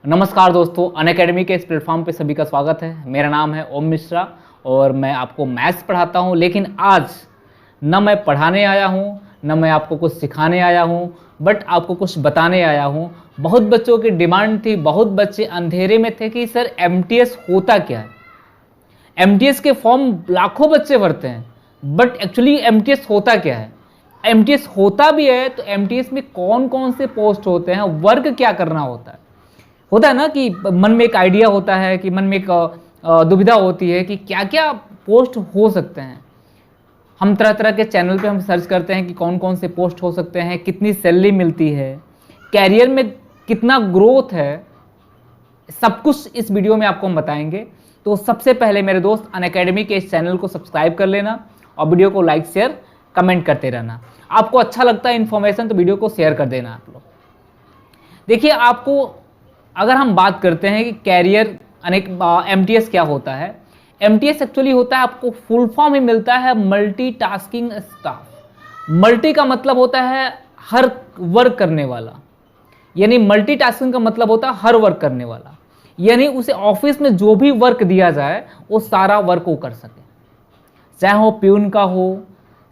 नमस्कार दोस्तों, अनअकैडमी के इस प्लेटफॉर्म पे सभी का स्वागत है। मेरा नाम है ओम मिश्रा और मैं आपको मैथ्स पढ़ाता हूँ। लेकिन आज न मैं पढ़ाने आया हूँ, न मैं आपको कुछ सिखाने आया हूँ, बट आपको कुछ बताने आया हूँ। बहुत बच्चों की डिमांड थी, बहुत बच्चे अंधेरे में थे कि सर एमटीएस होता क्या है। एमटीएस के फॉर्म लाखों बच्चे भरते हैं, बट एक्चुअली एमटीएस होता क्या है। एमटीएस होता भी है तो एमटीएस में कौन कौन से पोस्ट होते हैं, वर्क क्या करना होता है ना कि मन में एक आइडिया होता है, कि मन में एक दुविधा होती है कि क्या क्या पोस्ट हो सकते हैं। हम तरह तरह के चैनल पे हम सर्च करते हैं कि कौन कौन से पोस्ट हो सकते हैं, कितनी सैलरी मिलती है, कैरियर में कितना ग्रोथ है, सब कुछ इस वीडियो में आपको हम बताएंगे। तो सबसे पहले मेरे दोस्त अनअकैडमी के इस चैनल को सब्सक्राइब कर लेना और वीडियो को लाइक शेयर कमेंट करते रहना। आपको अच्छा लगता है इन्फॉर्मेशन तो वीडियो को शेयर कर देना आप लोग। देखिए, आपको अगर हम बात करते हैं कि कैरियर अनेक एमटीएस क्या होता है। एमटीएस एक्चुअली होता है, आपको फुल फॉर्म ही मिलता है मल्टीटास्किंग स्टाफ। मल्टी का मतलब होता है हर वर्क करने वाला, यानी मल्टीटास्किंग का मतलब होता है हर वर्क करने वाला, यानी उसे ऑफिस में जो भी वर्क दिया जाए वो सारा वर्क वो कर सके, चाहे वो प्यून का हो,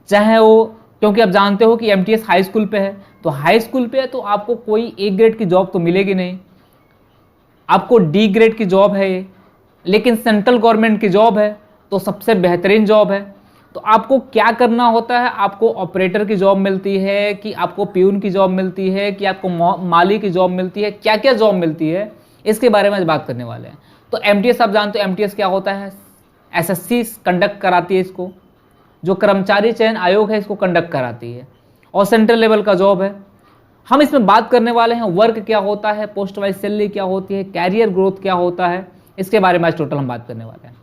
चाहे वो, क्योंकि आप जानते हो कि एमटीएस हाई स्कूल पे है, तो हाई स्कूल पे है तो आपको कोई ए ग्रेड की जॉब तो मिलेगी नहीं, आपको डी ग्रेड की जॉब है ये, लेकिन सेंट्रल गवर्नमेंट की जॉब है तो सबसे बेहतरीन जॉब है। तो आपको क्या करना होता है, आपको ऑपरेटर की जॉब मिलती है, कि आपको प्यून की जॉब मिलती है, कि आपको माली की जॉब मिलती है, क्या क्या जॉब मिलती है, इसके बारे में आज बात करने वाले हैं। तो एमटीएस आप जानते हो एमटीएस क्या होता है। एसएससी कंडक्ट कराती है इसको, जो कर्मचारी चयन आयोग है इसको कंडक्ट कराती है, और सेंट्रल लेवल का जॉब है। हम इसमें बात करने वाले हैं वर्क क्या होता है, पोस्ट वाइज सैलरी क्या होती है, कैरियर ग्रोथ क्या होता है, इसके बारे में आज टोटल हम बात करने वाले हैं।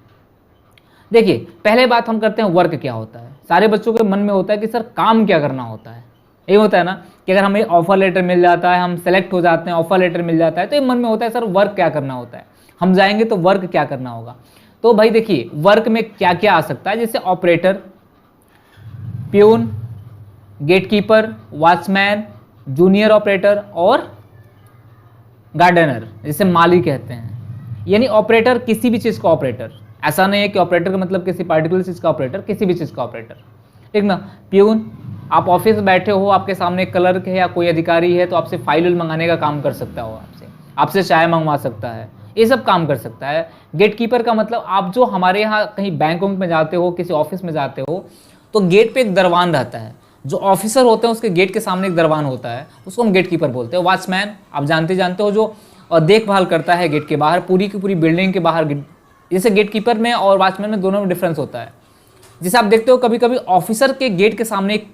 देखिए, पहले बात हम करते हैं वर्क क्या होता है। सारे बच्चों के मन में होता है कि सर काम क्या करना होता है। यही होता है ना कि अगर हमें ऑफर लेटर मिल जाता है, हम सेलेक्ट हो जाते हैं, ऑफर लेटर मिल जाता है, तो ये मन में होता है सर वर्क क्या करना होता है, हम जाएंगे तो वर्क क्या करना होगा। तो भाई देखिए, वर्क में क्या क्या आ सकता है, जैसे operator, peon, gatekeeper, watchman, junior operator और गार्डनर, जिसे माली कहते हैं। यानी ऑपरेटर किसी भी चीज़ का ऑपरेटर, ऐसा नहीं है कि ऑपरेटर का मतलब किसी पार्टिकुलर चीज़ का ऑपरेटर, किसी भी चीज़ का ऑपरेटर, ठीक ना। प्यून, आप ऑफिस में बैठे हो, आपके सामने क्लर्क है या कोई अधिकारी है तो आपसे फाइल मंगाने का काम कर सकता हो, आपसे चाय मंगवा सकता है, ये सब काम कर सकता है। गेटकीपर का मतलब आप जो हमारे यहाँ कहीं बैंक में जाते हो, किसी ऑफिस में जाते हो, तो गेट पे एक दरवान रहता है, जो ऑफिसर होते हैं उसके गेट के सामने एक दरवान होता है, उसको हम गेटकीपर बोलते हैं। वॉचमैन आप जानते हो, जो देखभाल करता है गेट के बाहर, पूरी की पूरी बिल्डिंग के बाहर। जैसे गेटकीपर में और वॉचमैन में दोनों में डिफरेंस होता है। जैसे आप देखते हो कभी कभी ऑफिसर के गेट के सामने एक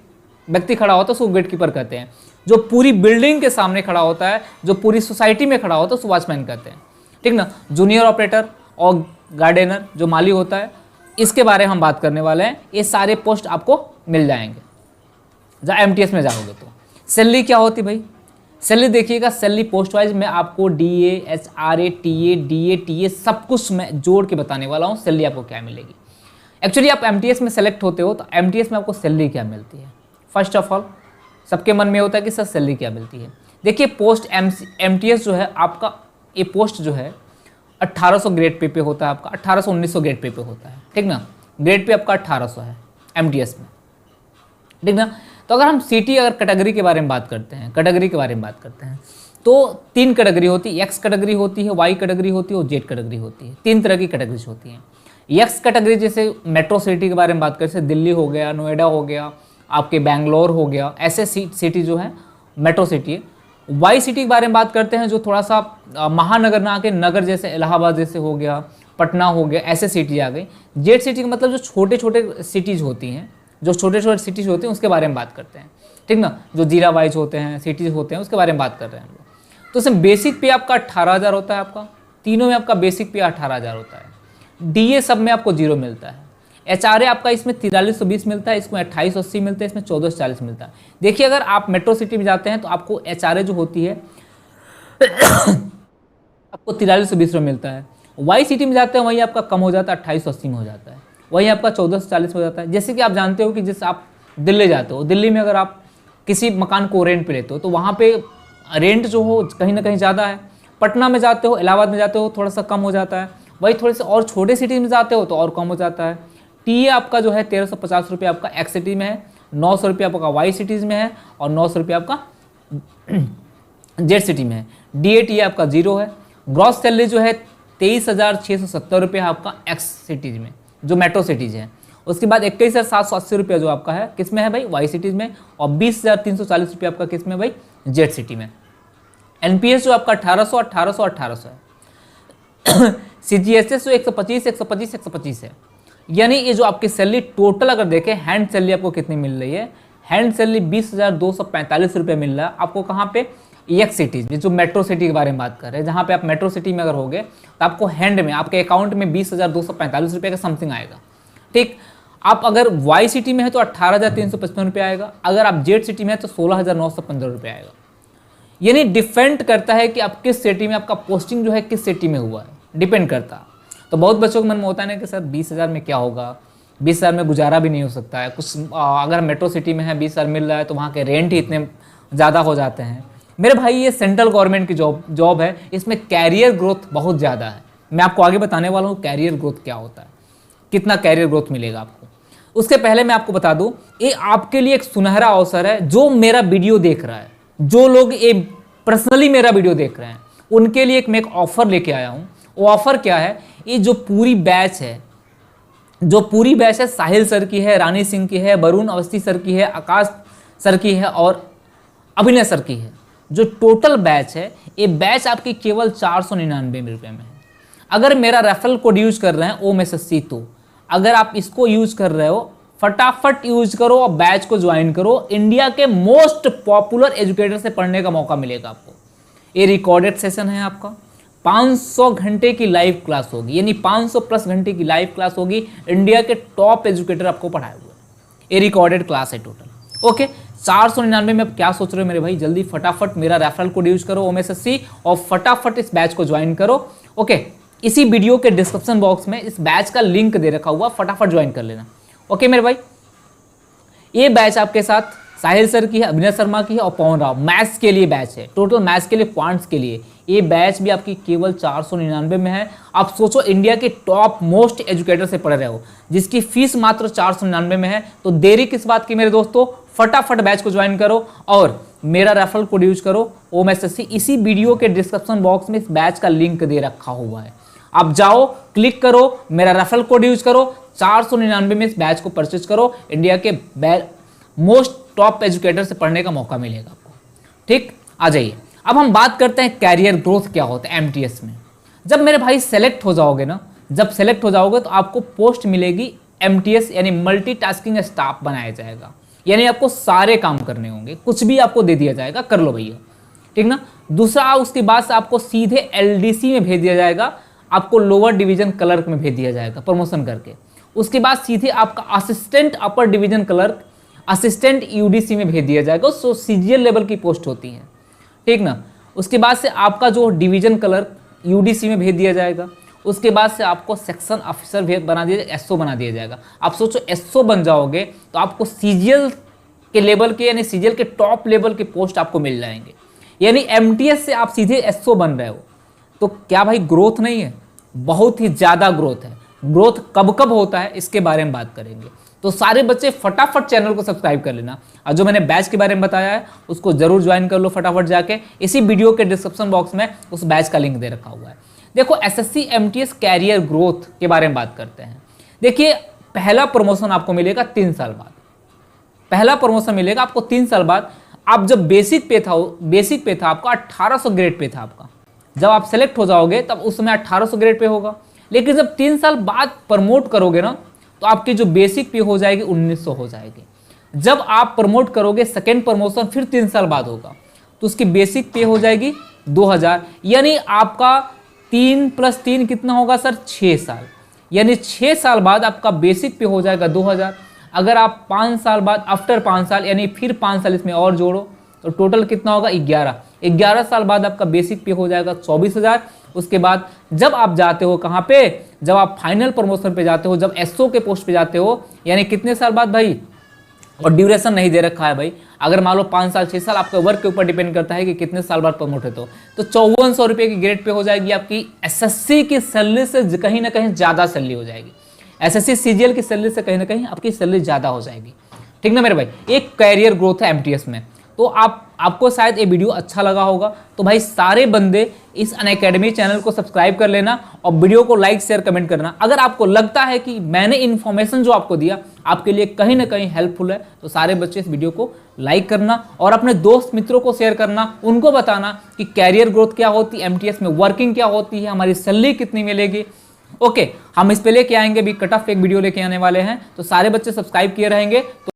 व्यक्ति खड़ा होता है, उसको गेटकीपर कहते हैं। जो पूरी बिल्डिंग के सामने खड़ा होता है, जो पूरी सोसाइटी में खड़ा होता है, उसको वॉचमैन कहते हैं, ठीक ना। जूनियर ऑपरेटर और गार्डनर जो माली होता है, इसके बारे में हम बात करने वाले हैं। ये सारे पोस्ट आपको मिल जाएंगे जहाँ एमटीएस में जाओगे। तो सैलरी क्या होती भाई, सैलरी देखिएगा, सैलरी पोस्ट वाइज मैं आपको DA, HRA, TA, DA, TA सब कुछ मैं जोड़ के बताने वाला हूँ सैलरी आपको क्या मिलेगी। एक्चुअली आप एमटीएस में सेलेक्ट होते हो तो एमटीएस में आपको सैलरी क्या मिलती है। फर्स्ट ऑफ ऑल सबके मन में होता है कि सर सैलरी क्या मिलती है। देखिए, पोस्ट एमटीएस जो है आपका, ये पोस्ट जो है 1800 ग्रेड पे होता है आपका, 1800-1900 ग्रेड पे होता है, ठीक ना। ग्रेड पे आपका 1800 है एमटीएस में, ठीक ना। तो अगर हम सिटी अगर कैटेगरी के बारे में बात करते हैं, कैटेगरी के बारे में बात करते हैं, तो 3 कैटेगरी होती है। एक्स कैटेगरी होती है, वाई कैटेगरी होती है और जेड कैटेगरी होती है। 3 तरह की कैटेगरीज होती हैं। एक्स कैटेगरी जैसे मेट्रो सिटी के बारे में बात करें, जैसे दिल्ली हो गया, नोएडा हो गया, आपके बैंगलोर हो गया, ऐसे सिटी जो है मेट्रो सिटी है। वाई सिटी के बारे में बात करते हैं, जो थोड़ा सा महानगर ना आके नगर, जैसे इलाहाबाद जैसे हो गया, पटना हो गया, ऐसे सिटी आ गई। जेड सिटी का मतलब जो छोटे छोटे सिटीज़ होती हैं, जो छोटे छोटे सिटीज़ होते हैं उसके बारे में बात करते हैं, ठीक ना। जो जिला वाइज होते हैं, सिटीज़ होते हैं, उसके बारे में बात कर रहे हैं हम लोग। तो इसमें बेसिक पे आपका 18,000 होता है, आपका तीनों में आपका बेसिक पे 18,000 होता है। डीए सब में आपको 0 मिलता है। एचआरए आपका इसमें 4320 मिलता है, इसमें 2880 मिलता है, इसमें 1440 मिलता है। देखिए, अगर आप मेट्रो सिटी में जाते हैं तो आपको एचआरए जो होती है आपको 4320 में मिलता है। वाई सिटी में जाते हैं वहीं आपका कम हो जाता है, 2880 में हो जाता है, वहीं आपका 1440 हो जाता है। जैसे कि आप जानते हो कि जैसे आप दिल्ली जाते हो, दिल्ली में अगर आप किसी मकान को रेंट पे लेते हो तो वहाँ पे रेंट जो हो कहीं ना कहीं ज़्यादा है, पटना में जाते हो, इलाहाबाद में जाते हो थोड़ा सा कम हो जाता है, वही थोड़े से और छोटे सिटी में जाते हो तो और कम हो जाता है। टीए आपका जो है 1350 रुपये आपका एक्स सिटी में है, 900 रुपये आपका वाई सिटीज़ में है और 900 रुपये आपका जेड सिटी में है। डीएटीए आपका 0 है। ग्रॉस सैलरी जो है 23,670 रुपये है आपका एक्स सिटीज़ में, जो मेट्रो सिटीज़ है। उसके बाद 21,780 रुपये जो आपका है किस में है भाई, वाई सिटीज़ में, और 20,340 रुपये आपका किस में भाई, जेड सिटी में। एनपीएस जो आपका 1800 1800 1800 है। सीजीएसएस जो 125 125 125 है। यानी ये जो आपकी सैलरी टोटल अगर देखें, हैंड सैलरी आपको कितनी मिल रही है, हैंड सैलरी 20,245 रुपये मिल रहा है आपको। कहाँ पे, एक्स सिटीज़ में, जो मेट्रो सिटी के बारे में बात कर रहे हैं, जहाँ पे आप मेट्रो सिटी में अगर होगे तो आपको हैंड में, आपके अकाउंट में 20,245 रुपये का समथिंग आएगा। ठीक, आप अगर वाई सिटी में है तो 18,355 रुपये आएगा, अगर आप जेड सिटी में है तो 16,915 रुपये आएगा। यानी डिपेंड करता है कि आप किस सिटी में, आपका पोस्टिंग जो है किस सिटी में हुआ है, डिपेंड करता है। तो बहुत बच्चों के मन में होता है ना कि सर 20,000 में क्या होगा, 20,000 में गुजारा भी नहीं हो सकता है कुछ। अगर मेट्रो सिटी में है 20,000 मिल रहा है तो वहाँ के रेंट ही इतने ज़्यादा हो जाते हैं। मेरे भाई ये सेंट्रल गवर्नमेंट की जॉब है, इसमें कैरियर ग्रोथ बहुत ज़्यादा है। मैं आपको आगे बताने वाला हूँ कैरियर ग्रोथ क्या होता है, कितना कैरियर ग्रोथ मिलेगा आपको। उसके पहले मैं आपको बता दूँ, ये आपके लिए एक सुनहरा अवसर है। जो मेरा वीडियो देख रहा है, जो लोग ये पर्सनली मेरा वीडियो देख रहे हैं, उनके लिए मैं एक ऑफ़र लेके आया हूँ। वो ऑफ़र क्या है, ये जो पूरी बैच है, साहिल सर की है, रानी सिंह की है, वरुण अवस्थी सर की है, आकाश सर की है और अभिनय सर की है। जो टोटल बैच है, ये बैच आपकी केवल 499 रुपये में है। अगर मेरा रेफरल कोड यूज कर रहे हैं OMSSC, तो अगर आप इसको यूज कर रहे हो, फटाफट यूज करो और बैच को ज्वाइन करो। इंडिया के मोस्ट पॉपुलर एजुकेटर से पढ़ने का मौका मिलेगा आपको। ये रिकॉर्डेड सेशन है आपका, 500 घंटे की लाइव क्लास होगी, यानी 500 प्लस घंटे की लाइव क्लास होगी। इंडिया के टॉप एजुकेटर आपको पढ़ाए हुए हैं। ये रिकॉर्डेड क्लास है टोटल। ओके, 499 में आप क्या सोच रहे हो मेरे भाई, जल्दी फटाफट मेरा रेफरल कोड यूज करो OMSSC और फटाफट इस बैच को ज्वाइन करो। ओके, इसी वीडियो के डिस्क्रिप्शन बॉक्स में इस बैच का लिंक दे रखा हुआ, फटाफट ज्वाइन कर लेना। ओके मेरे भाई, ये बैच आपके साथ साहिल सर की है, अभिनय शर्मा की है और पवन राव, मैथ्स के लिए बैच है, टोटल मैथ्स के लिए, क्वांट्स के लिए। ये बैच भी आपकी केवल 499 में है। आप सोचो, इंडिया के टॉप मोस्ट एजुकेटर से पढ़ रहे हो, जिसकी फीस मात्र 499 में है। तो देरी किस बात की मेरे दोस्तों, फटाफट बैच को ज्वाइन करो और मेरा रेफरल कोड यूज करो OMSSC। इसी वीडियो के डिस्क्रिप्शन बॉक्स में इस बैच का लिंक दे रखा हुआ है, आप जाओ, क्लिक करो, मेरा रेफरल कोड यूज करो, 499 में इस बैच को परचेज करो। इंडिया के मोस्ट टॉप एजुकेटर से पढ़ने का मौका मिलेगा आपको। ठीक, आ जाइए, अब हम बात करते हैं कैरियर ग्रोथ क्या होता है MTS में। जब मेरे भाई सेलेक्ट हो जाओगे ना, जब सेलेक्ट हो जाओगे तो आपको पोस्ट मिलेगी MTS, यानी मल्टीटास्किंग स्टाफ बनाया जाएगा। यानी आपको सारे काम करने होंगे, कुछ भी आपको दे दिया जाएगा, कर लो भैया, ठीक ना। दूसरा, उसके बाद से आपको सीधे LDC में भेज दिया जाएगा, आपको लोअर डिवीजन क्लर्क में भेज दिया जाएगा प्रमोशन करके। उसके बाद सीधे आपका assistant upper division clerk, assistant UDC में भेज दिया जाएगा। सो CGL लेवल की पोस्ट होती है, ठीक ना। उसके बाद से आपका जो डिवीजन क्लर्क UDC में भेज दिया जाएगा। उसके बाद से आपको सेक्शन ऑफिसर बना दिया जाएगा, SO बना दिया जाएगा। आप सोचो, SO बन जाओगे तो आपको CGL के लेवल के, यानी CGL के टॉप लेवल के पोस्ट आपको मिल जाएंगे। यानी MTS से आप सीधे SO बन रहे हो, तो क्या भाई ग्रोथ नहीं है? बहुत ही ज़्यादा ग्रोथ है। ग्रोथ कब कब होता है इसके बारे में बात करेंगे। तो सारे बच्चे फटाफट चैनल को सब्सक्राइब कर लेना, और जो मैंने बैच के बारे में बताया है उसको जरूर ज्वाइन कर लो फटाफट जाके। इसी वीडियो के डिस्क्रिप्शन बॉक्स में उस बैच का लिंक दे रखा हुआ है। देखो, SSC MTS कैरियर ग्रोथ के बारे में बात करते हैं। देखिए, पहला प्रमोशन आपको मिलेगा 3 साल बाद। पहला प्रमोशन मिलेगा आपको 3 साल बाद। आप जब बेसिक पे था आपका 1800 ग्रेड पे था आपका। जब आप सेलेक्ट हो जाओगे तब उस समय 1800 ग्रेड पे होगा। लेकिन जब 3 साल बाद प्रमोट करोगे ना, तो आपकी जो बेसिक पे हो जाएगी 1900 हो जाएगी। जब आप प्रमोट करोगे, सेकेंड प्रमोशन फिर 3 साल बाद होगा, तो उसकी बेसिक पे हो जाएगी 2000। यानी आपका 3 + 3 कितना होगा सर, 6 साल। यानी 6 साल बाद आपका बेसिक पे हो जाएगा 2000। अगर आप 5 साल बाद, आफ्टर 5 साल, यानी फिर 5 साल इसमें और जोड़ो, तो टोटल कितना होगा, 11 साल बाद आपका बेसिक पे हो जाएगा 24,000। उसके बाद जब आप जाते हो कहाँ पे, जब आप फाइनल प्रमोशन पे जाते हो, जब SO के पोस्ट पे जाते हो, यानी कितने साल बाद भाई, और ड्यूरेशन नहीं दे रखा है भाई, अगर मान लो 5 साल 6 साल आपके वर्क के ऊपर डिपेंड करता है कि कितने साल बाद प्रमोट है, तो 5400 रुपये की ग्रेड पे हो जाएगी आपकी एसएससी की सैलरी से कहीं ना कहीं ज़्यादा सैलरी हो जाएगी। एसएससी सीजीएल की सैलरी से कहीं ना कहीं आपकी सैलरी ज़्यादा हो जाएगी। ठीक ना मेरे भाई, एक कैरियर ग्रोथ है एमटीएस में। तो आपको शायद ये वीडियो अच्छा लगा होगा, तो भाई सारे बंदे इस अनअकैडमी चैनल को सब्सक्राइब कर लेना और वीडियो को लाइक शेयर कमेंट करना। अगर आपको लगता है कि मैंने इन्फॉर्मेशन जो आपको दिया आपके लिए कहीं ना कहीं हेल्पफुल है, तो सारे बच्चे इस वीडियो को लाइक करना और अपने दोस्त मित्रों को शेयर करना, उनको बताना कि कैरियर ग्रोथ क्या होती है, एमटीएस में वर्किंग क्या होती है, हमारी सैलरी कितनी मिलेगी। ओके, हम इस पे लेके आएंगे भी कट ऑफ एक वीडियो लेके आने वाले हैं, तो सारे बच्चे सब्सक्राइब किए रहेंगे तो